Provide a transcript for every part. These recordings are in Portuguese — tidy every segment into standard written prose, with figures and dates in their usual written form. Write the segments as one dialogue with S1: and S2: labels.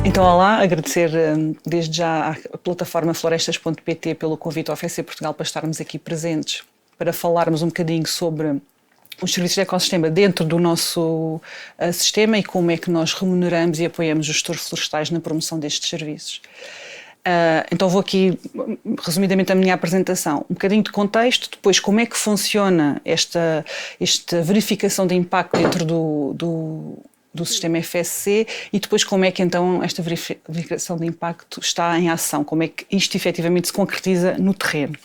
S1: Então, olá, agradecer desde já à plataforma florestas.pt pelo convite ao FSC Portugal para estarmos aqui presentes, para falarmos um bocadinho sobre os serviços de ecossistema dentro do nosso sistema e como é que nós remuneramos e apoiamos os gestores florestais na promoção destes serviços. Então vou aqui, resumidamente, a minha apresentação. Um bocadinho de contexto, depois como é que funciona esta verificação de impacto dentro do sistema FSC e depois como é que então esta verificação de impacto está em ação, como é que isto efetivamente se concretiza no terreno.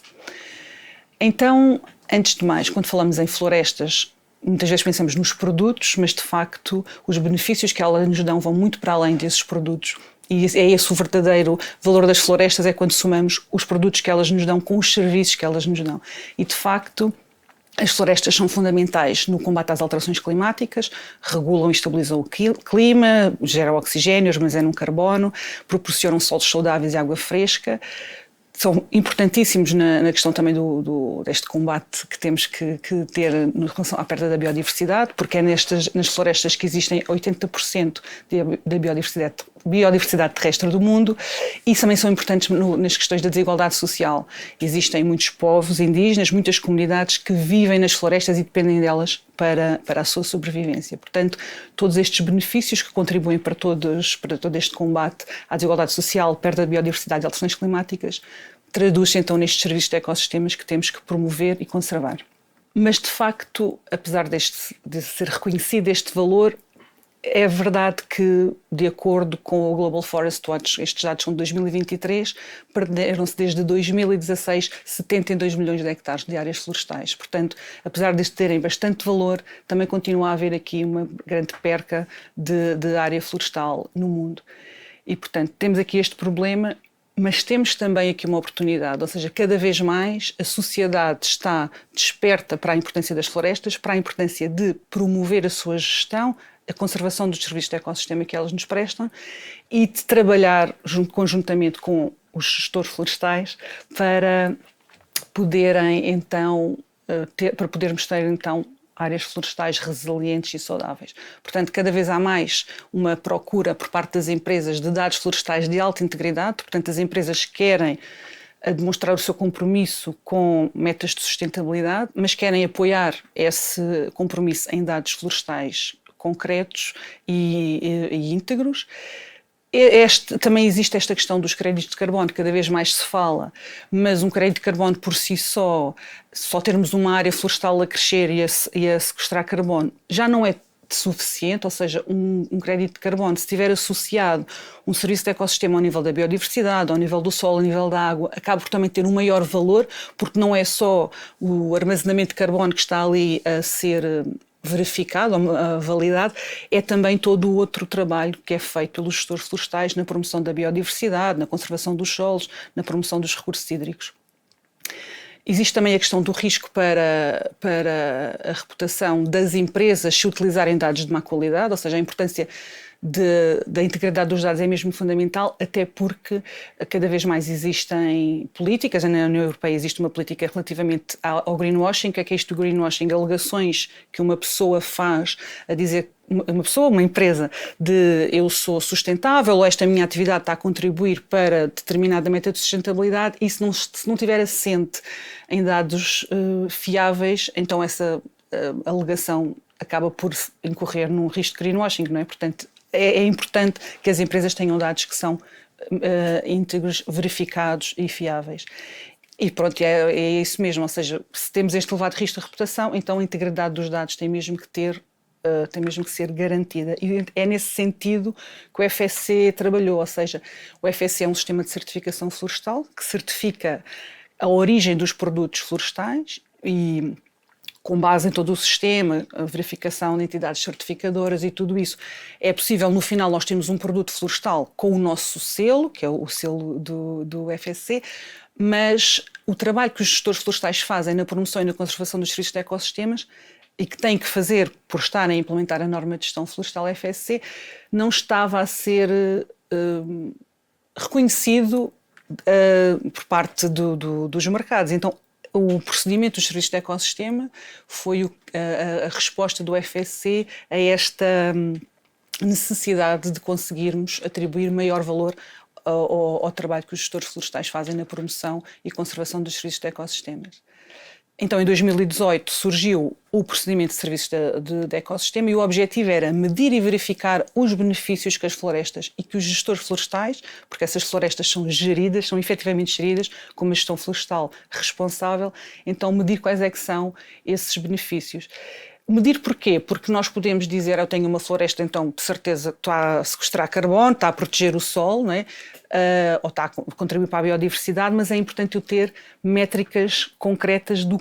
S1: Então, antes de mais, quando falamos em florestas, muitas vezes pensamos nos produtos, mas de facto os benefícios que elas nos dão vão muito para além desses produtos. E é esse o verdadeiro valor das florestas, é quando somamos os produtos que elas nos dão com os serviços que elas nos dão. E de facto, as florestas são fundamentais no combate às alterações climáticas, regulam e estabilizam o clima, geram oxigênio, armazenam carbono, proporcionam solos saudáveis e água fresca. São importantíssimos na questão também deste combate que temos que ter em relação à perda da biodiversidade, porque é nas florestas que existem 80% da biodiversidade terrestre do mundo, e também são importantes nas questões da desigualdade social. Existem muitos povos indígenas, muitas comunidades que vivem nas florestas e dependem delas para a sua sobrevivência. Portanto, todos estes benefícios que contribuem para todo este combate à desigualdade social, perda da biodiversidade e alterações climáticas, traduz-se então nestes serviços de ecossistemas que temos que promover e conservar. Mas, de facto, apesar de ser reconhecido este valor, é verdade que, de acordo com o Global Forest Watch, estes dados são de 2023, perderam-se desde 2016 72 milhões de hectares de áreas florestais. Portanto, apesar de terem bastante valor, também continua a haver aqui uma grande perca de área florestal no mundo. E, portanto, temos aqui este problema, mas temos também aqui uma oportunidade, ou seja, cada vez mais a sociedade está desperta para a importância das florestas, para a importância de promover a sua gestão, a conservação dos serviços de ecossistema que elas nos prestam e de trabalhar conjuntamente com os gestores florestais para podermos ter então áreas florestais resilientes e saudáveis. Portanto, cada vez há mais uma procura por parte das empresas de dados florestais de alta integridade, portanto as empresas querem demonstrar o seu compromisso com metas de sustentabilidade, mas querem apoiar esse compromisso em dados florestais concretos e íntegros. Também existe esta questão dos créditos de carbono, cada vez mais se fala, mas um crédito de carbono por si só termos uma área florestal a crescer e a sequestrar carbono, já não é suficiente, ou seja, um crédito de carbono, se estiver associado um serviço de ecossistema ao nível da biodiversidade, ao nível do solo, ao nível da água, acaba por também ter um maior valor, porque não é só o armazenamento de carbono que está ali a ser verificado, validado, é também todo o outro trabalho que é feito pelos gestores florestais na promoção da biodiversidade, na conservação dos solos, na promoção dos recursos hídricos. Existe também a questão do risco para a reputação das empresas se utilizarem dados de má qualidade, ou seja, a importância da integridade dos dados é mesmo fundamental, até porque cada vez mais existem políticas, na União Europeia existe uma política relativamente ao greenwashing. O que é isto do greenwashing? Alegações que uma pessoa faz a dizer, uma empresa, de eu sou sustentável ou esta minha atividade está a contribuir para determinada meta de sustentabilidade, e se não estiver assente em dados fiáveis, então essa alegação acaba por incorrer num risco de greenwashing, não é? Portanto, é importante que as empresas tenham dados que são íntegros, verificados e fiáveis. E pronto, é isso mesmo, ou seja, se temos este elevado risco de reputação, então a integridade dos dados tem mesmo que ser garantida. E é nesse sentido que o FSC trabalhou, ou seja, o FSC é um sistema de certificação florestal que certifica a origem dos produtos florestais e, com base em todo o sistema, a verificação de entidades certificadoras e tudo isso, é possível, no final, nós temos um produto florestal com o nosso selo, que é o selo do FSC, mas o trabalho que os gestores florestais fazem na promoção e na conservação dos serviços de ecossistemas e que têm que fazer por estarem a implementar a norma de gestão florestal FSC, não estava a ser reconhecido por parte dos mercados. Então, o procedimento dos serviços de ecossistema foi a resposta do FSC a necessidade de conseguirmos atribuir maior valor ao trabalho que os gestores florestais fazem na promoção e conservação dos serviços de ecossistemas. Então, em 2018, surgiu o procedimento de serviços de ecossistema e o objetivo era medir e verificar os benefícios que as florestas e que os gestores florestais, porque essas florestas são geridas, são efetivamente geridas com uma gestão florestal responsável, então medir quais é que são esses benefícios. Medir porquê? Porque nós podemos dizer, eu tenho uma floresta, então de certeza está a sequestrar carbono, está a proteger o solo, não é? Ou está a contribuir para a biodiversidade, mas é importante eu ter métricas concretas do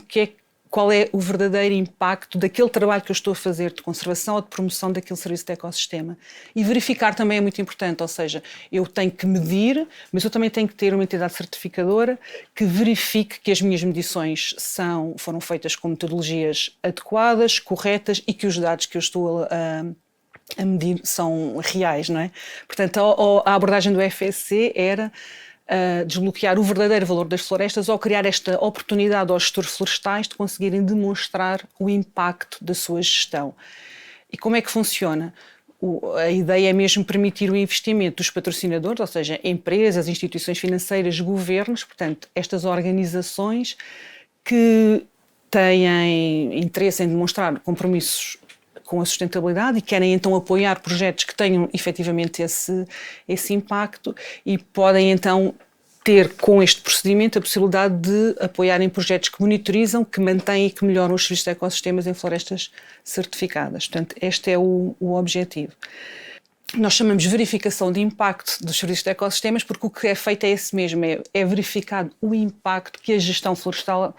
S1: qual é o verdadeiro impacto daquele trabalho que eu estou a fazer de conservação ou de promoção daquele serviço de ecossistema. E verificar também é muito importante, ou seja, eu tenho que medir, mas eu também tenho que ter uma entidade certificadora que verifique que as minhas medições foram feitas com metodologias adequadas, corretas e que os dados que eu estou a medir são reais, não é? Portanto, a abordagem do FSC era desbloquear o verdadeiro valor das florestas ou criar esta oportunidade aos gestores florestais de conseguirem demonstrar o impacto da sua gestão. E como é que funciona? A ideia é mesmo permitir o investimento dos patrocinadores, ou seja, empresas, instituições financeiras, governos, portanto, estas organizações que têm interesse em demonstrar compromissos com a sustentabilidade e querem então apoiar projetos que tenham efetivamente esse impacto e podem então ter com este procedimento a possibilidade de apoiarem projetos que monitorizam, que mantêm e que melhoram os serviços de ecossistemas em florestas certificadas. Portanto, este é o objetivo. Nós chamamos de verificação de impacto dos serviços de ecossistemas porque o que é feito é esse mesmo, é verificado o impacto que a gestão florestal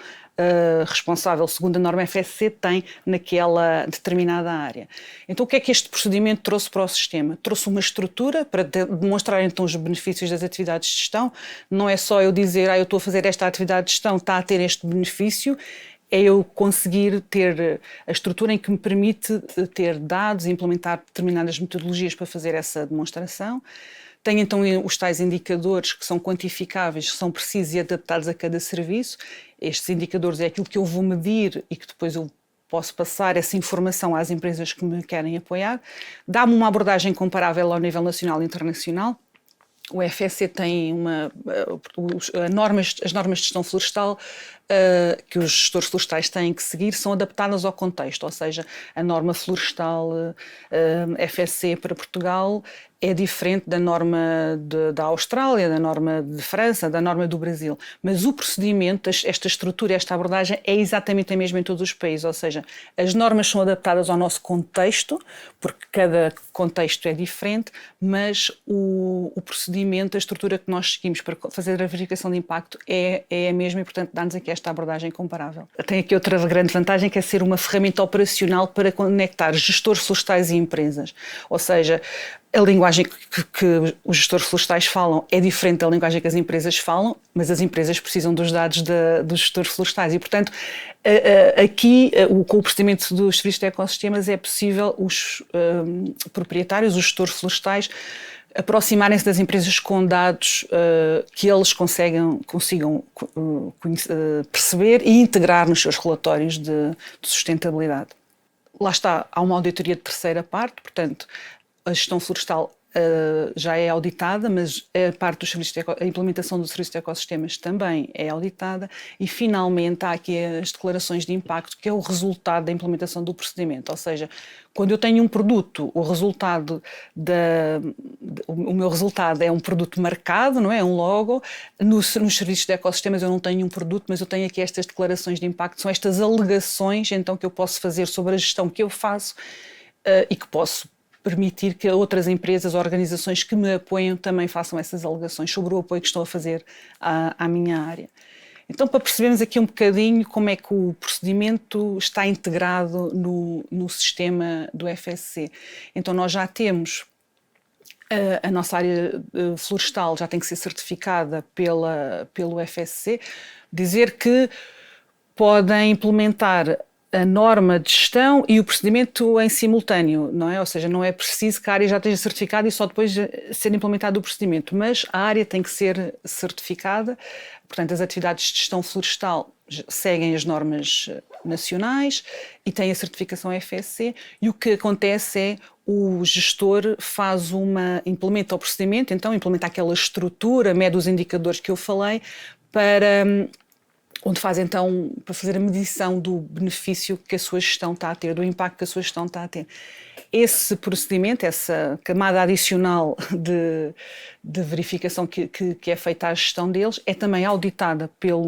S1: responsável, segundo a norma FSC, tem naquela determinada área. Então, o que é que este procedimento trouxe para o sistema? Trouxe uma estrutura para demonstrar então os benefícios das atividades de gestão. Não é só eu dizer, eu estou a fazer esta atividade de gestão, está a ter este benefício, é eu conseguir ter a estrutura em que me permite ter dados e implementar determinadas metodologias para fazer essa demonstração. Tenho então os tais indicadores que são quantificáveis, que são precisos e adaptados a cada serviço. Estes indicadores é aquilo que eu vou medir e que depois eu posso passar essa informação às empresas que me querem apoiar. Dá-me uma abordagem comparável ao nível nacional e internacional. O FSC tem as normas de gestão florestal que os gestores florestais têm que seguir são adaptadas ao contexto, ou seja, a norma florestal FSC para Portugal é diferente da norma da Austrália, da norma de França, da norma do Brasil. Mas o procedimento, esta estrutura, esta abordagem é exatamente a mesma em todos os países, ou seja, as normas são adaptadas ao nosso contexto, porque cada contexto é diferente, mas o procedimento, a estrutura que nós seguimos para fazer a verificação de impacto é a mesma e, portanto, dá-nos aqui esta abordagem comparável. Tem aqui outra grande vantagem que é ser uma ferramenta operacional para conectar gestores florestais e empresas, ou seja, a linguagem que os gestores florestais falam é diferente da linguagem que as empresas falam, mas as empresas precisam dos dados dos gestores florestais e, portanto, aqui, com o procedimento dos serviços de ecossistemas, é possível os proprietários, os gestores florestais, aproximarem-se das empresas com dados que eles consigam perceber e integrar nos seus relatórios de sustentabilidade. Lá está, há uma auditoria de terceira parte, portanto, a gestão florestal já é auditada, mas a parte dos serviços a implementação do serviço de ecossistemas também é auditada e, finalmente, há aqui as declarações de impacto, que é o resultado da implementação do procedimento. Ou seja, quando eu tenho um produto, o meu resultado é um produto marcado, não é? Um logo. Nos serviços de ecossistemas eu não tenho um produto, mas eu tenho aqui estas declarações de impacto, são estas alegações então que eu posso fazer sobre a gestão que eu faço e que posso permitir que outras empresas, organizações que me apoiam também façam essas alegações sobre o apoio que estão a fazer à minha área. Então, para percebermos aqui um bocadinho como é que o procedimento está integrado no sistema do FSC. Então, nós já temos a nossa área florestal, já tem que ser certificada pelo FSC, dizer que podem implementar a norma de gestão e o procedimento em simultâneo, não é? Ou seja, não é preciso que a área já esteja certificada e só depois ser implementado o procedimento, mas a área tem que ser certificada, portanto as atividades de gestão florestal seguem as normas nacionais e têm a certificação FSC e o que acontece é o gestor implementa o procedimento, então implementa aquela estrutura, mede os indicadores que eu falei, onde faz então, para fazer a medição do benefício que a sua gestão está a ter, do impacto que a sua gestão está a ter. Esse procedimento, essa camada adicional de verificação que é feita à gestão deles, é também auditada pela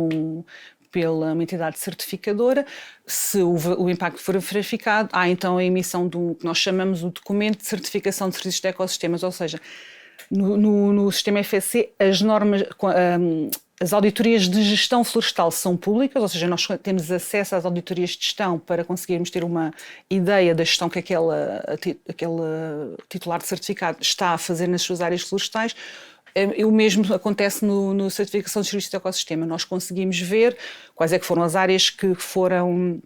S1: uma entidade certificadora. Se o impacto for verificado, há então a emissão do que nós chamamos o documento de certificação de serviços de ecossistemas, ou seja, no sistema FSC, as normas, as auditorias de gestão florestal são públicas, ou seja, nós temos acesso às auditorias de gestão para conseguirmos ter uma ideia da gestão que aquele titular de certificado está a fazer nas suas áreas florestais. O mesmo acontece no certificação de serviços de ecossistema. Nós conseguimos ver quais é que foram as áreas que foram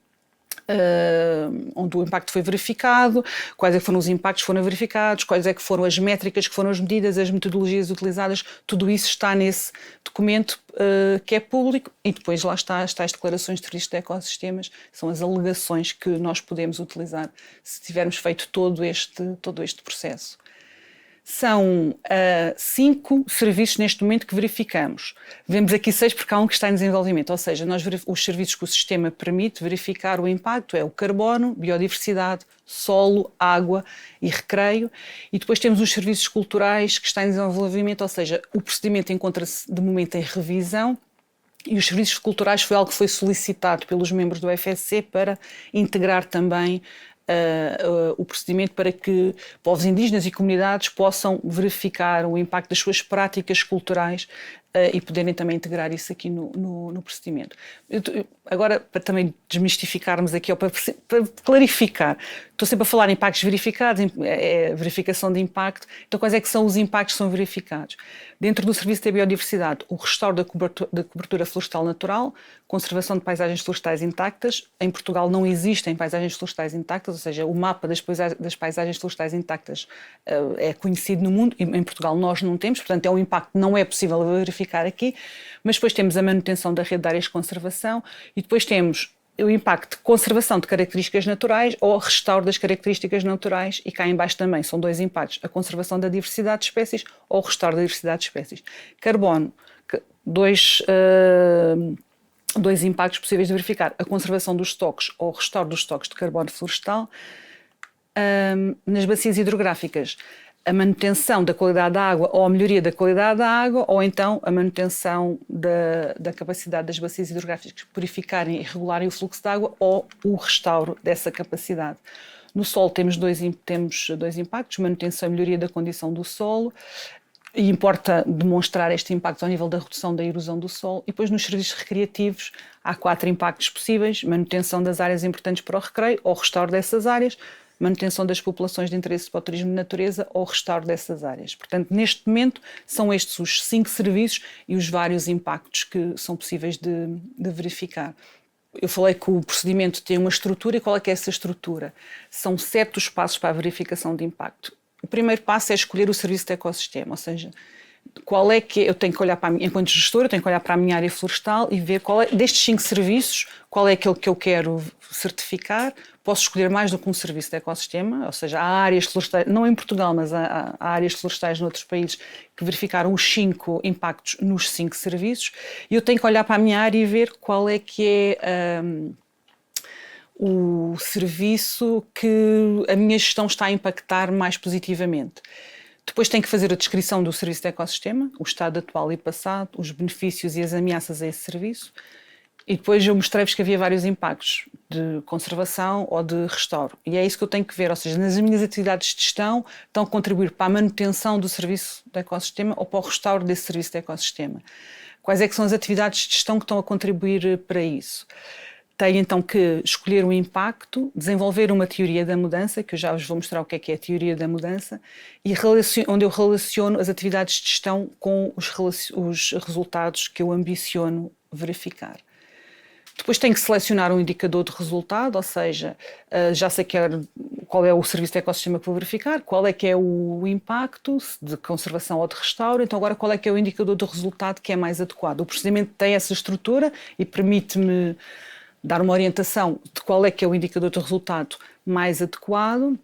S1: onde o impacto foi verificado, quais é que foram os impactos que foram verificados, quais é que foram as métricas que foram as medidas, as metodologias utilizadas, tudo isso está nesse documento que é público, e depois lá está as declarações de serviços de ecossistemas, são as alegações que nós podemos utilizar se tivermos feito todo este processo. São 5 serviços neste momento que verificamos. Vemos aqui 6 porque há um que está em desenvolvimento, ou seja, os serviços que o sistema permite verificar o impacto é o carbono, biodiversidade, solo, água e recreio, e depois temos os serviços culturais que estão em desenvolvimento, ou seja, o procedimento encontra-se de momento em revisão, e os serviços culturais foi algo que foi solicitado pelos membros do FSC para integrar também o procedimento para que povos indígenas e comunidades possam verificar o impacto das suas práticas culturais e poderem também integrar isso aqui no procedimento. Agora, para também desmistificarmos aqui, ou para clarificar, estou sempre a falar em impactos verificados, verificação de impacto, então quais é que são os impactos que são verificados? Dentro do Serviço da Biodiversidade, o restauro da cobertura florestal natural, conservação de paisagens florestais intactas. Em Portugal não existem paisagens florestais intactas, ou seja, o mapa das paisagens florestais intactas é conhecido no mundo, e em Portugal nós não temos, portanto é um impacto que não é possível verificar aqui, mas depois temos a manutenção da rede de áreas de conservação e depois temos o impacto de conservação de características naturais ou restauro das características naturais, e cá em baixo também são 2 impactos, a conservação da diversidade de espécies ou o restauro da diversidade de espécies. Carbono, 2 impactos possíveis de verificar, a conservação dos estoques ou o restauro dos estoques de carbono florestal. Nas bacias hidrográficas, a manutenção da qualidade da água ou a melhoria da qualidade da água, ou então a manutenção da capacidade das bacias hidrográficas purificarem e regularem o fluxo de água, ou o restauro dessa capacidade. No solo temos dois impactos, manutenção e melhoria da condição do solo, e importa demonstrar este impacto ao nível da redução da erosão do solo. E depois nos serviços recreativos há 4 impactos possíveis: manutenção das áreas importantes para o recreio ou restauro dessas áreas, manutenção das populações de interesse para o turismo de natureza ou restauro dessas áreas. Portanto, neste momento, são estes os 5 serviços e os vários impactos que são possíveis de verificar. Eu falei que o procedimento tem uma estrutura, e qual é que é essa estrutura? São 7 os passos para a verificação de impacto. O primeiro passo é escolher o serviço de ecossistema, ou seja, qual é que eu tenho que olhar para enquanto gestor, eu tenho que olhar para a minha área florestal e ver qual é, destes 5 serviços, qual é aquele que eu quero certificar. Posso escolher mais do que um serviço de ecossistema, ou seja, há áreas florestais, não em Portugal, mas há áreas florestais noutros países que verificaram os 5 impactos nos 5 serviços, e eu tenho que olhar para a minha área e ver qual é que é o serviço que a minha gestão está a impactar mais positivamente. Depois tenho que fazer a descrição do serviço de ecossistema, o estado atual e passado, os benefícios e as ameaças a esse serviço. E depois eu mostrei-vos que havia vários impactos de conservação ou de restauro. E é isso que eu tenho que ver, ou seja, nas minhas atividades de gestão estão a contribuir para a manutenção do serviço de ecossistema ou para o restauro desse serviço de ecossistema. Quais é que são as atividades de gestão que estão a contribuir para isso? Tenho então que escolher um impacto, desenvolver uma teoria da mudança, que eu já vos vou mostrar o que é a teoria da mudança, e onde eu relaciono as atividades de gestão com os resultados que eu ambiciono verificar. Depois tenho que selecionar um indicador de resultado, ou seja, já sei qual é o serviço de ecossistema que vou verificar, qual é que é o impacto de conservação ou de restauro, então agora qual é que é o indicador de resultado que é mais adequado. O procedimento tem essa estrutura e permite-me dar uma orientação de qual é que é o indicador de resultado mais adequado.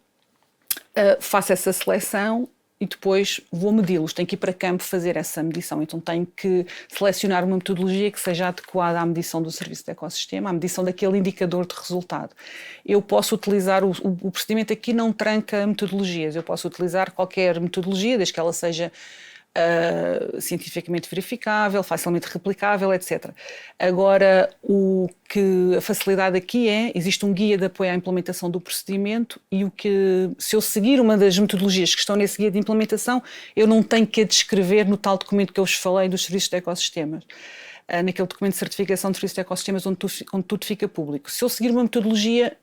S1: Faço essa seleção e depois vou medi-los. Tenho que ir para campo fazer essa medição. Então tenho que selecionar uma metodologia que seja adequada à medição do serviço de ecossistema, à medição daquele indicador de resultado. Eu posso utilizar, o procedimento aqui não tranca metodologias, eu posso utilizar qualquer metodologia, desde que ela seja cientificamente verificável, facilmente replicável, etc. Agora, a facilidade aqui existe um guia de apoio à implementação do procedimento e se eu seguir uma das metodologias que estão nesse guia de implementação, eu não tenho que a descrever no tal documento que eu vos falei dos serviços de ecossistemas. Naquele documento de certificação de serviços de ecossistemas onde tudo fica público. Se eu seguir uma metodologia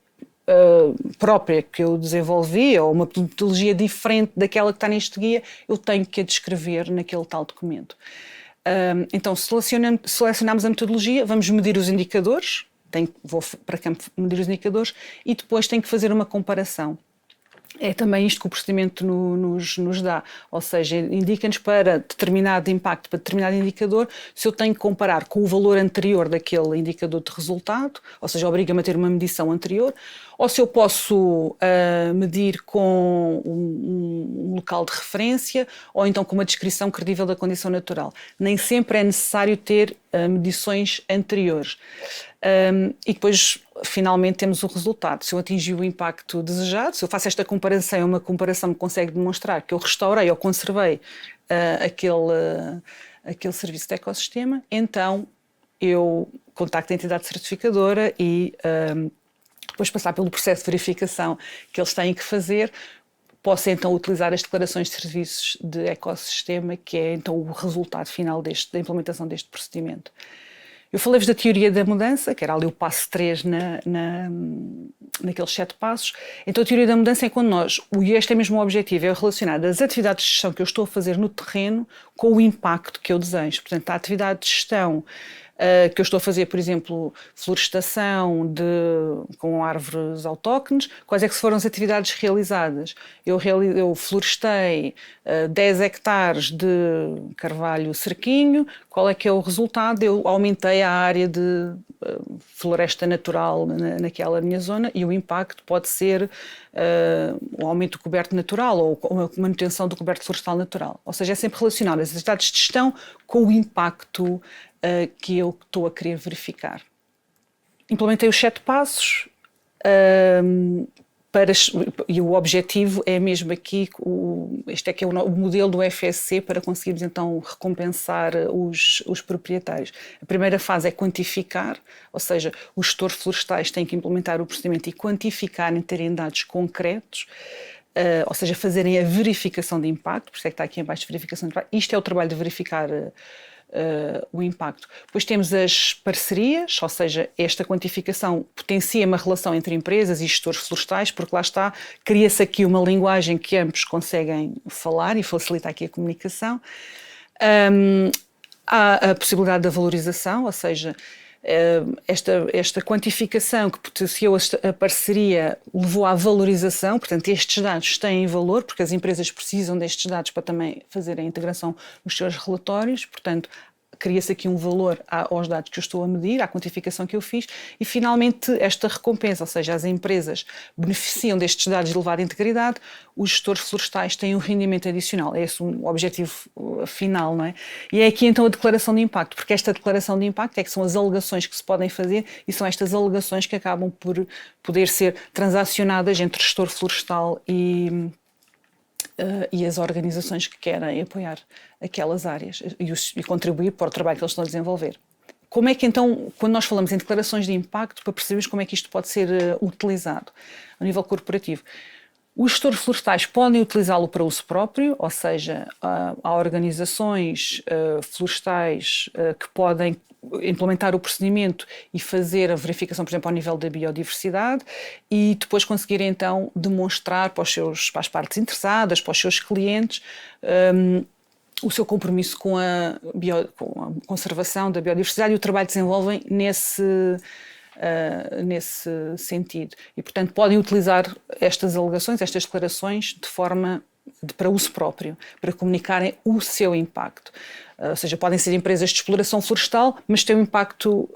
S1: própria que eu desenvolvi ou uma metodologia diferente daquela que está neste guia, eu tenho que a descrever naquele tal documento. Então, selecionamos a metodologia, vamos medir os indicadores, vou para campo medir os indicadores e depois tenho que fazer uma comparação. É também isto que o procedimento nos dá, ou seja, indica-nos para determinado impacto, para determinado indicador, se eu tenho que comparar com o valor anterior daquele indicador de resultado, ou seja, obriga-me a ter uma medição anterior, ou se eu posso medir com um local de referência, ou então com uma descrição credível da condição natural. Nem sempre é necessário ter medições anteriores. E depois, finalmente, temos o resultado. Se eu atingi o impacto desejado, se eu faço esta comparação, uma comparação que consegue demonstrar que eu restaurei ou conservei aquele serviço de ecossistema, então eu contacto a entidade certificadora e depois passar pelo processo de verificação que eles têm que fazer, posso então utilizar as declarações de serviços de ecossistema, que é então o resultado final da implementação deste procedimento. Eu falei-vos da teoria da mudança, que era ali o passo 3 naqueles 7 passos. Então a teoria da mudança é quando e este é mesmo o objetivo, é relacionar as atividades de gestão que eu estou a fazer no terreno com o impacto que eu desejo. Portanto, a atividade de gestão que eu estou a fazer, por exemplo, florestação com árvores autóctones, quais é que foram as atividades realizadas? Eu florestei 10 hectares de carvalho cerquinho, qual é que é o resultado? Eu aumentei a área de floresta natural naquela minha zona e o impacto pode ser o aumento do coberto natural ou a manutenção do coberto florestal natural. Ou seja, é sempre relacionado as atividades de gestão com o impacto que eu estou a querer verificar. Implementei os 7 passos e o objetivo é mesmo aqui, este é que é o modelo do FSC para conseguirmos então recompensar os proprietários. A primeira fase é quantificar, ou seja, os gestores florestais têm que implementar o procedimento e quantificarem, terem dados concretos, ou seja, fazerem a verificação de impacto, por isso é que está aqui em baixo, verificação de impacto. Isto é o trabalho de verificar o impacto. Depois temos as parcerias, ou seja, esta quantificação potencia uma relação entre empresas e gestores florestais, porque lá está, cria-se aqui uma linguagem que ambos conseguem falar e facilita aqui a comunicação. Há a possibilidade da valorização, ou seja, esta quantificação que potenciou a parceria levou à valorização, portanto estes dados têm valor porque as empresas precisam destes dados para também fazer a integração nos seus relatórios, portanto cria-se aqui um valor aos dados que eu estou a medir, à quantificação que eu fiz e finalmente esta recompensa, ou seja, as empresas beneficiam destes dados de elevada integridade, os gestores florestais têm um rendimento adicional, é esse o objetivo final, não é? E é aqui então a declaração de impacto, porque esta declaração de impacto é que são as alegações que se podem fazer e são estas alegações que acabam por poder ser transacionadas entre o gestor florestal e as organizações que querem apoiar aquelas áreas e contribuir para o trabalho que eles estão a desenvolver. Como é que então, quando nós falamos em declarações de impacto, para percebermos como é que isto pode ser utilizado a nível corporativo? Os gestores florestais podem utilizá-lo para uso próprio, ou seja, há organizações florestais que podem implementar o procedimento e fazer a verificação, por exemplo, ao nível da biodiversidade e depois conseguir então demonstrar para as partes interessadas, para os seus clientes, o seu compromisso com a conservação da biodiversidade e o trabalho que desenvolvem nesse sentido. E, portanto, podem utilizar estas alegações, estas declarações, para uso próprio, para comunicarem o seu impacto. Ou seja, podem ser empresas de exploração florestal, mas têm um impacto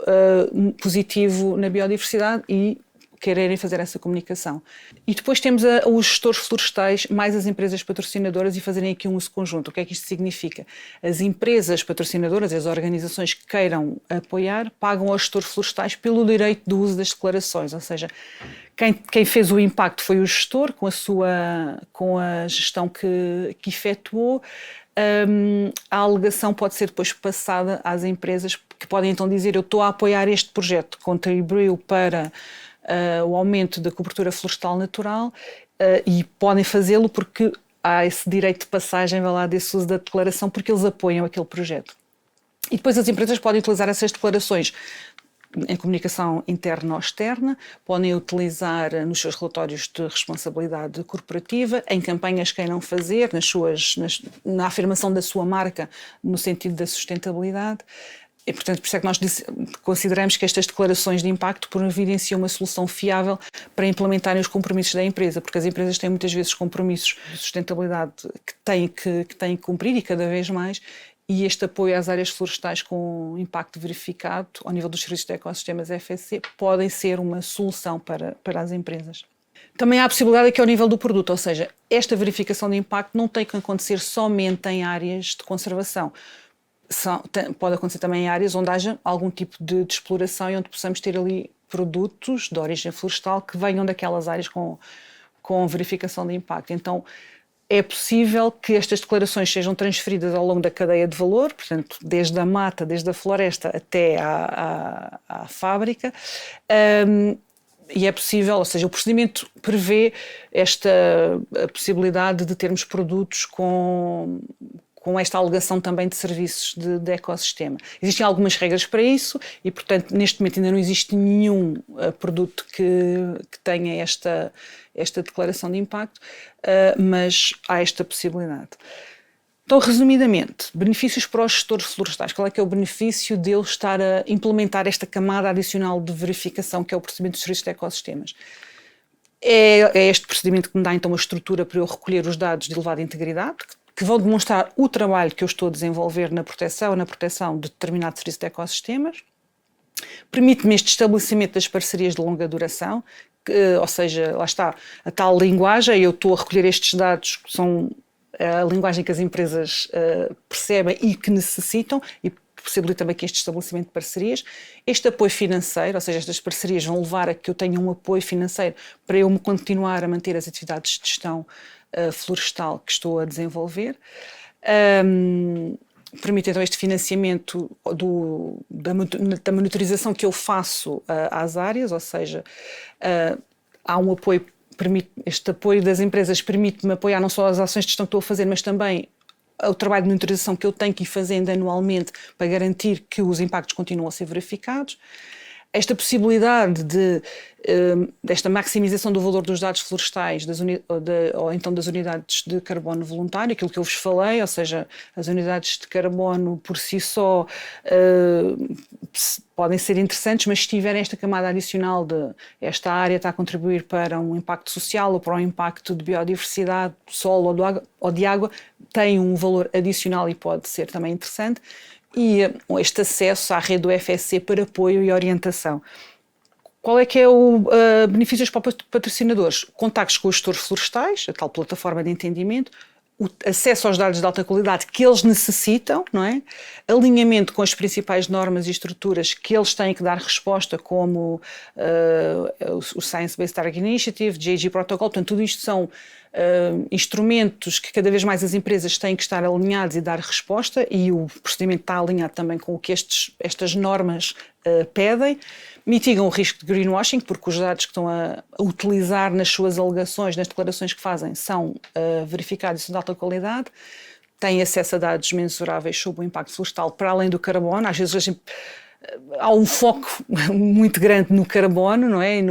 S1: positivo na biodiversidade e quererem fazer essa comunicação. E depois temos os gestores florestais mais as empresas patrocinadoras e fazerem aqui um uso conjunto. O que é que isto significa? As empresas patrocinadoras, as organizações que queiram apoiar, pagam aos gestores florestais pelo direito do uso das declarações, ou seja, quem fez o impacto foi o gestor, com a gestão que efetuou. A alegação pode ser depois passada às empresas, que podem então dizer: eu estou a apoiar este projeto, contribuiu para o aumento da cobertura florestal natural, e podem fazê-lo porque há esse direito de passagem, vai lá, desse uso da declaração, porque eles apoiam aquele projeto. E depois as empresas podem utilizar essas declarações em comunicação interna ou externa, podem utilizar nos seus relatórios de responsabilidade corporativa, em campanhas que queiram fazer, na afirmação da sua marca, no sentido da sustentabilidade. E, portanto, por isso é que nós consideramos que estas declarações de impacto providenciam uma solução fiável para implementarem os compromissos da empresa, porque as empresas têm muitas vezes compromissos de sustentabilidade que têm que cumprir, e cada vez mais. E este apoio às áreas florestais com impacto verificado ao nível dos serviços de ecossistemas FSC podem ser uma solução para as empresas. Também há a possibilidade aqui ao nível do produto, ou seja, esta verificação de impacto não tem que acontecer somente em áreas de conservação. Pode acontecer também em áreas onde haja algum tipo de exploração e onde possamos ter ali produtos de origem florestal que venham daquelas áreas com verificação de impacto. Então, é possível que estas declarações sejam transferidas ao longo da cadeia de valor, portanto, desde a mata, desde a floresta até à fábrica, e é possível, ou seja, o procedimento prevê a possibilidade de termos produtos com esta alegação também de serviços de ecossistema. Existem algumas regras para isso e, portanto, neste momento ainda não existe nenhum produto que tenha esta declaração de impacto, mas há esta possibilidade. Então, resumidamente, benefícios para os gestores florestais. Qual é que é o benefício de eu estar a implementar esta camada adicional de verificação, que é o procedimento de serviços de ecossistemas? É este procedimento que me dá então uma estrutura para eu recolher os dados de elevada integridade, que vão demonstrar o trabalho que eu estou a desenvolver na proteção de determinado serviço de ecossistemas. Permite-me este estabelecimento das parcerias de longa duração, ou seja, lá está a tal linguagem, eu estou a recolher estes dados, que são a linguagem que as empresas percebem e que necessitam, e possibilita também aqui este estabelecimento de parcerias. Este apoio financeiro, ou seja, estas parcerias vão levar a que eu tenha um apoio financeiro para eu me continuar a manter as atividades de gestão florestal que estou a desenvolver. Permite então este financiamento da monitorização que eu faço às áreas, ou seja, há um apoio, este apoio das empresas permite-me apoiar não só as ações de gestão que estou a fazer, mas também o trabalho de monitorização que eu tenho que ir fazendo anualmente para garantir que os impactos continuam a ser verificados. Esta possibilidade desta maximização do valor dos dados florestais ou então das unidades de carbono voluntário, aquilo que eu vos falei, ou seja, as unidades de carbono por si só podem ser interessantes, mas se tiverem esta camada adicional de esta área está a contribuir para um impacto social ou para um impacto de biodiversidade, do solo ou de água, tem um valor adicional e pode ser também interessante. E este acesso à rede do FSC para apoio e orientação. Qual é que é o benefícios para os patrocinadores? Contactos com os gestores florestais, a tal plataforma de entendimento, o acesso aos dados de alta qualidade que eles necessitam, não é? Alinhamento com as principais normas e estruturas que eles têm que dar resposta, como o Science Based Targets Initiative, GHG Protocol, portanto, tudo isto são instrumentos que cada vez mais as empresas têm que estar alinhados e dar resposta, e o procedimento está alinhado também com o que estas normas pedem. Mitigam o risco de greenwashing, porque os dados que estão a utilizar nas suas alegações, nas declarações que fazem, são verificados e são de alta qualidade. Têm acesso a dados mensuráveis sobre o impacto florestal para além do carbono. Às vezes há um foco muito grande no carbono, não é?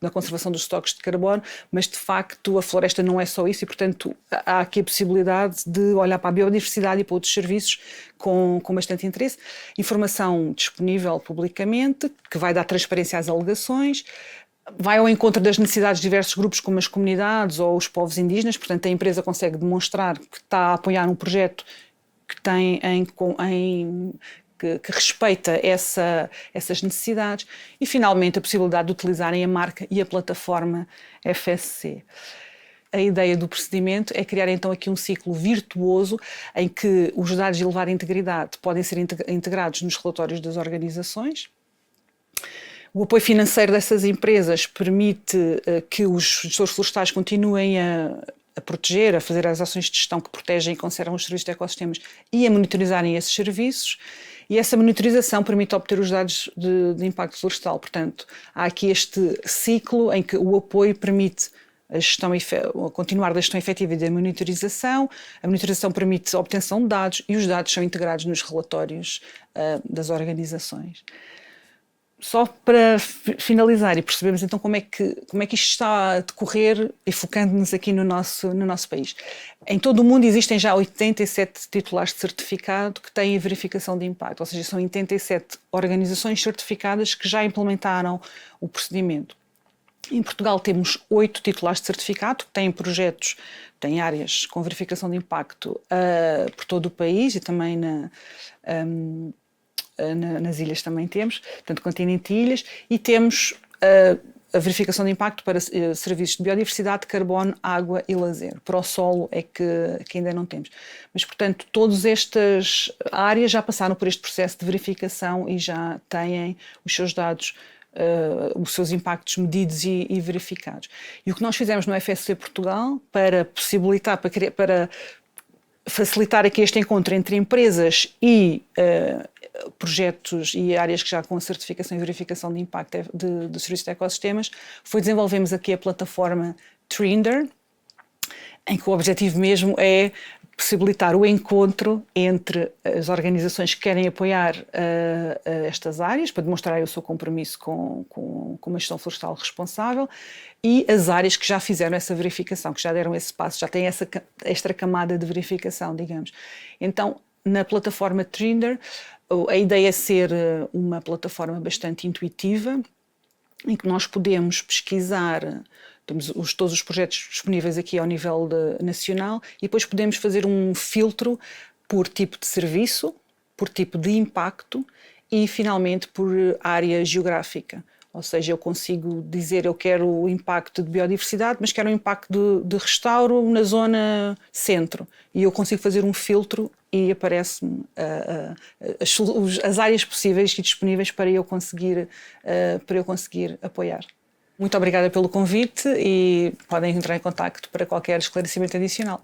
S1: Na conservação dos estoques de carbono, mas de facto a floresta não é só isso, e portanto há aqui a possibilidade de olhar para a biodiversidade e para outros serviços com bastante interesse. Informação disponível publicamente, que vai dar transparência às alegações, vai ao encontro das necessidades de diversos grupos, como as comunidades ou os povos indígenas, portanto a empresa consegue demonstrar que está a apoiar um projeto que tem que respeita essas necessidades e, finalmente, a possibilidade de utilizarem a marca e a plataforma FSC. A ideia do procedimento é criar então aqui um ciclo virtuoso em que os dados de elevada integridade podem ser integrados nos relatórios das organizações. O apoio financeiro dessas empresas permite que os gestores florestais continuem a proteger, a fazer as ações de gestão que protegem e conservam os serviços de ecossistemas e a monitorizarem esses serviços. E essa monitorização permite obter os dados de impacto florestal. Portanto, há aqui este ciclo em que o apoio permite a continuar da gestão efetiva e da monitorização. A monitorização permite a obtenção de dados e os dados são integrados nos relatórios das organizações. Só para finalizar e percebermos então como é que isto está a decorrer e focando-nos aqui no nosso país. Em todo o mundo existem já 87 titulares de certificado que têm verificação de impacto, ou seja, são 87 organizações certificadas que já implementaram o procedimento. Em Portugal temos 8 titulares de certificado que têm projetos, têm áreas com verificação de impacto por todo o país e também nas ilhas também temos, portanto, continente e ilhas, e temos a verificação de impacto para serviços de biodiversidade, carbono, água e lazer. Para o solo é que ainda não temos. Mas, portanto, todas estas áreas já passaram por este processo de verificação e já têm os seus dados, os seus impactos medidos e verificados. E o que nós fizemos no FSC Portugal para possibilitar, para facilitar aqui este encontro entre empresas e projetos e áreas que já com a certificação e verificação de impacto do serviço de ecossistemas, foi desenvolvermos aqui a plataforma Trinder, em que o objetivo mesmo é possibilitar o encontro entre as organizações que querem apoiar estas áreas, para demonstrar o seu compromisso com uma gestão florestal responsável, e as áreas que já fizeram essa verificação, que já deram esse passo, já têm essa extra camada de verificação, digamos. Então, na plataforma Trinder, a ideia é ser uma plataforma bastante intuitiva, em que nós podemos pesquisar, temos todos os projetos disponíveis aqui ao nível nacional, e depois podemos fazer um filtro por tipo de serviço, por tipo de impacto e, finalmente, por área geográfica. Ou seja, eu consigo dizer, eu quero o impacto de biodiversidade, mas quero um impacto de restauro na zona centro. E eu consigo fazer um filtro e aparece-me as áreas possíveis e disponíveis para eu conseguir apoiar. Muito obrigada pelo convite e podem entrar em contacto para qualquer esclarecimento adicional.